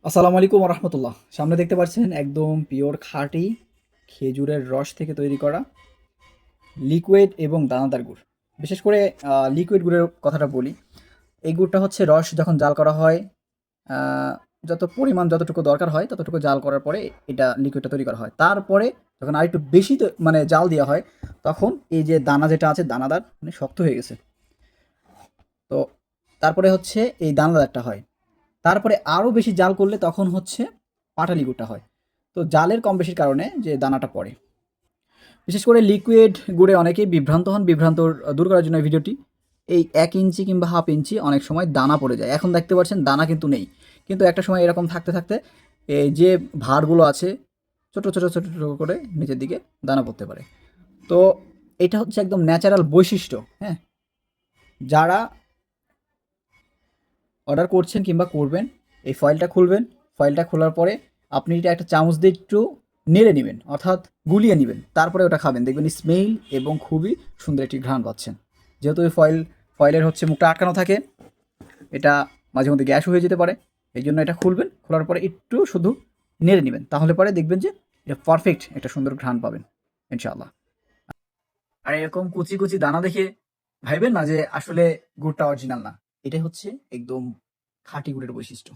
আসসালামু আলাইকুম রহমতুল্লাহ। সামনে দেখতে পাচ্ছেন একদম পিওর খাঁটি খেজুরের রস থেকে তৈরি করা লিকুইড এবং দানাদার গুড়। বিশেষ করে লিকুইড গুড়ের কথাটা বলি। এই গুড়টা হচ্ছে রস যখন জাল করা হয়, যত পরিমাণ যতটুকু দরকার হয় ততটুকু জাল করার পরে এটা লিকুইডটা তৈরি করা হয়। তারপরে যখন আরেকটু বেশি মানে জাল দেওয়া হয়, তখন এই যে দানা যেটা আছে দানাদার মানে শক্ত হয়ে গেছে। তো তারপরে হচ্ছে এই দানাদারটা হয়। তারপরে আরও বেশি জাল করলে তখন হচ্ছে পাটালি গুড়টা হয়। তো জালের কম বেশির কারণে যে দানাটা পড়ে। বিশেষ করে লিকুইড গুড়ে অনেকেই বিভ্রান্ত হন। বিভ্রান্ত দূর করার জন্য এই ভিডিওটি। এই ১ ইঞ্চি কিংবা হাফ ইঞ্চি অনেক সময় দানা পড়ে যায়। এখন দেখতে পাচ্ছেন দানা কিন্তু নেই। কিন্তু একটা সময় এরকম থাকতে, থাকতে এই যে ভাঁড়গুলো আছে ছোট, ছোট, ছোট, ছোট করে নিচের দিকে দানা পড়তে পারে। তো এটা হচ্ছে একদম ন্যাচারাল বৈশিষ্ট্য, হ্যাঁ? যারা অর্ডার করছেন কিংবা করবেন, এই ফয়েলটা খুলবেন। ফয়েলটা খোলার পরে আপনি এটা একটা চামচ দিয়ে একটু নেড়ে নিবেন, অর্থাৎ গুলিয়ে নিবেন। তারপরে ওটা খাবেন। দেখবেন স্মেল এবং খুবই সুন্দর একটি ঘ্রাণ পাচ্ছেন। যেহেতু এই ফয়েলের হচ্ছে মুখটা আটকানো থাকে, এটা মাঝে মধ্যে গ্যাসও হয়ে যেতে পারে। এই জন্য এটা খুলবেন, খোলার পরে একটু শুধু নেড়ে নিবেন। তাহলে পরে দেখবেন যে এটা পারফেক্ট একটা সুন্দর ঘ্রাণ পাবেন ইনশাআল্লাহ। আর এরকম কুচি, কুচি দানা দেখে ভাইবেন না যে আসলে গুড়টা অরিজিনাল না। এটাই হচ্ছে একদম খাঁটি গুড়ের বৈশিষ্ট্য।